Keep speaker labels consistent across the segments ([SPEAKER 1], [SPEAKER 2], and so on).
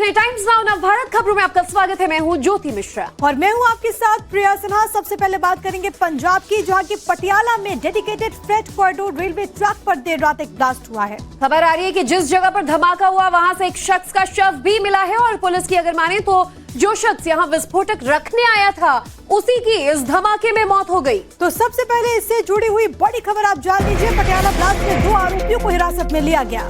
[SPEAKER 1] रहे हैं times now Navbharat खबरों में आपका स्वागत है। मैं हूं ज्योति मिश्रा
[SPEAKER 2] और मैं हूं आपके साथ प्रिया सिन्हा। सबसे पहले बात करेंगे पंजाब की, जहां की पटियाला में dedicated freight corridor railway track पर देर रात एक ब्लास्ट हुआ है।
[SPEAKER 1] खबर आ रही है कि जिस जगह पर धमाका हुआ वहां से एक शख्स का शव भी मिला है और पुलिस की अगर माने तो जो शख्स यहां विस्फोटक रखने आया था उसी की इस धमाके में मौत हो गई।
[SPEAKER 2] तो सबसे पहले इससे जुड़ी हुई बड़ी खबर आप जान लीजिए। पटियाला ब्लास्ट में 2 आरोपियों को हिरासत में लिया गया।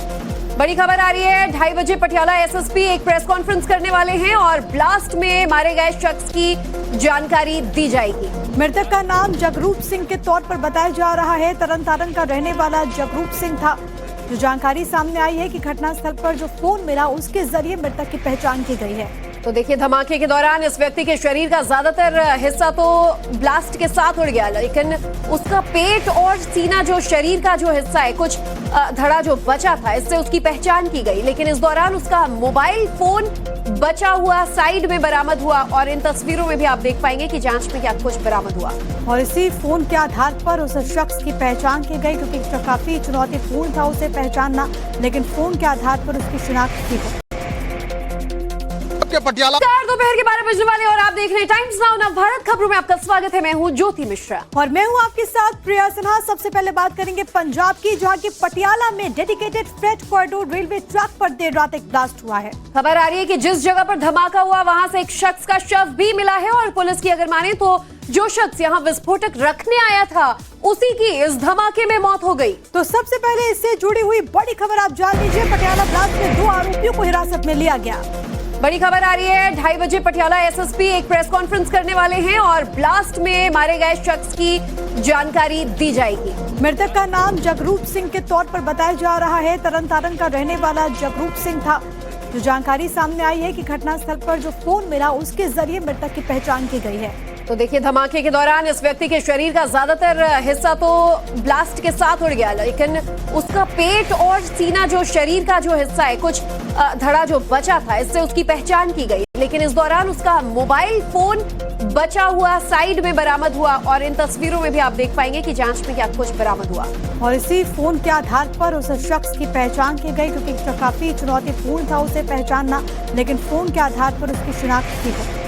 [SPEAKER 1] बड़ी खबर आ रही है, 2:30 बजे पटियाला एसएसपी एक प्रेस कॉन्फ्रेंस करने वाले हैं और ब्लास्ट में मारे गए शख्स की जानकारी दी जाएगी।
[SPEAKER 2] मृतक का नाम जगरूप सिंह के तौर पर बताया जा रहा है। तरन का रहने वाला जगरूप सिंह था। जो जानकारी सामने आई है कि घटनास्थल पर जो फोन मिला उसके जरिए मृतक की पहचान की गई है।
[SPEAKER 1] तो देखिए, धमाके के दौरान इस व्यक्ति के शरीर का ज्यादातर हिस्सा तो ब्लास्ट के साथ उड़ गया, लेकिन उसका पेट और सीना, जो शरीर का जो हिस्सा है, कुछ धड़ा जो बचा था, इससे उसकी पहचान की गई। लेकिन इस दौरान उसका मोबाइल फोन बचा हुआ साइड में बरामद हुआ और इन तस्वीरों में भी आप देख पाएंगे कि जांच में क्या कुछ बरामद हुआ।
[SPEAKER 2] और इसी फोन के आधार पर उस शख्स की पहचान की गई, क्योंकि काफी चुनौतीपूर्ण था उसे पहचानना, लेकिन फोन के आधार पर उसकी शिनाख्त की गई।
[SPEAKER 3] पटियाला
[SPEAKER 1] दोपहर के 12 बजने वाले और आप देख रहे हैं टाइम्स नाउ नवभारत खबरों में आपका स्वागत है। मैं हूं ज्योति मिश्रा
[SPEAKER 2] और मैं हूं आपके साथ प्रिया सिन्हा। सबसे पहले बात करेंगे पंजाब की, जहां की पटियाला में dedicated freight corridor railway track पर देर रात एक ब्लास्ट हुआ है।
[SPEAKER 1] खबर आ रही है कि जिस जगह पर धमाका हुआ वहां से एक शख्स का शव भी मिला है और पुलिस की अगर माने तो जो शख्स यहां विस्फोटक रखने आया था उसी की इस धमाके में मौत हो गई।
[SPEAKER 2] तो सबसे पहले इससे जुड़ी हुई बड़ी खबर आप जान लीजिए। पटियाला ब्लास्ट में 2 आरोपियों को हिरासत में लिया गया।
[SPEAKER 1] बड़ी खबर आ रही है, 2:30 बजे पटियाला एसएसपी एक प्रेस कॉन्फ्रेंस करने वाले हैं और ब्लास्ट में मारे गए शख्स की जानकारी दी जाएगी।
[SPEAKER 2] मृतक का नाम जगरूप सिंह के तौर पर बताया जा रहा है। तरन का रहने वाला जगरूप सिंह था। जो जानकारी सामने आई है कि घटनास्थल पर जो फोन मिला उसके जरिए मृतक की पहचान की गई है।
[SPEAKER 1] तो देखिए, धमाके के दौरान इस व्यक्ति के शरीर का ज्यादातर हिस्सा तो ब्लास्ट के साथ उड़ गया, लेकिन उसका पेट और सीना, जो शरीर का जो हिस्सा है, कुछ धड़ा जो बचा था, इससे उसकी पहचान की गई। लेकिन इस दौरान उसका मोबाइल फोन बचा हुआ साइड में बरामद हुआ और इन तस्वीरों में भी आप देख पाएंगे कि जांच में क्या कुछ बरामद हुआ।
[SPEAKER 2] और इसी फोन के आधार पर उस शख्स की पहचान की गई, क्योंकि काफी चुनौतीपूर्ण था उसे पहचानना, लेकिन फोन के आधार पर उसकी शिनाख्त की गई।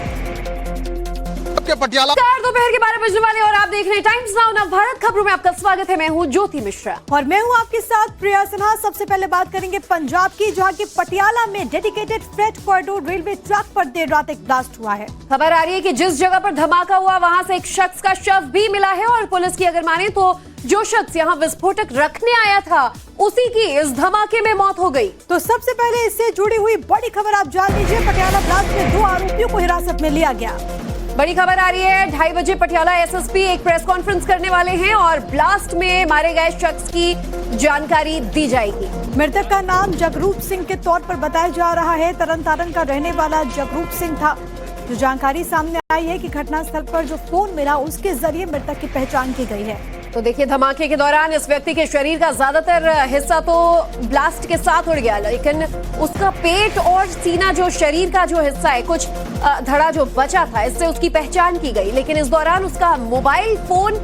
[SPEAKER 3] पटियाला
[SPEAKER 1] दोपहर के 12 बजने वाले और आप देख रहे हैं टाइम्स नाउ नवभारत खबरों में आपका स्वागत है। मैं हूं ज्योति मिश्रा
[SPEAKER 2] और मैं हूं आपके साथ प्रिया सिन्हा। सबसे पहले बात करेंगे पंजाब की, जहां की पटियाला में dedicated freight corridor railway track पर देर रात एक ब्लास्ट हुआ है।
[SPEAKER 1] खबर आ रही है कि जिस जगह पर धमाका हुआ वहां से एक शख्स का शव भी मिला है और पुलिस की अगर माने तो जो शख्स यहां विस्फोटक रखने आया था उसी की इस धमाके में मौत हो गई।
[SPEAKER 2] तो सबसे पहले इससे जुड़ी हुई बड़ी खबर आप जान लीजिए। पटियाला ब्लास्ट में 2 आरोपियों को हिरासत में लिया गया।
[SPEAKER 1] बड़ी खबर आ रही है, 2:30 बजे पटियाला एसएसपी एक प्रेस कॉन्फ्रेंस करने वाले हैं और ब्लास्ट में मारे गए शख्स की जानकारी दी जाएगी।
[SPEAKER 2] मृतक का नाम जगरूप सिंह के तौर पर बताया जा रहा है। तरन का रहने वाला जगरूप सिंह था। जो जानकारी सामने आई है कि घटनास्थल पर जो फोन मिला उसके जरिए मृतक की पहचान की गई है।
[SPEAKER 1] तो देखिए, धमाके के दौरान इस व्यक्ति के शरीर का ज्यादातर हिस्सा तो ब्लास्ट के साथ उड़ गया, लेकिन उसका पेट और सीना, जो शरीर का जो हिस्सा है, कुछ धड़ा जो बचा था, इससे उसकी पहचान की गई। लेकिन इस दौरान उसका मोबाइल फोन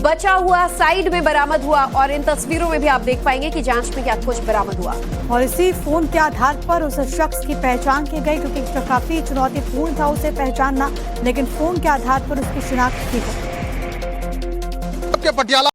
[SPEAKER 1] बचा हुआ साइड में बरामद हुआ और इन तस्वीरों में भी आप देख पाएंगे कि जांच में क्या कुछ बरामद हुआ।
[SPEAKER 2] और इसी फोन के आधार पर उस शख्स की पहचान की गई, क्योंकि काफी चुनौतीपूर्ण था उसे पहचानना, लेकिन फोन के आधार पर उसकी शिनाख्त की गई।
[SPEAKER 3] पटियाला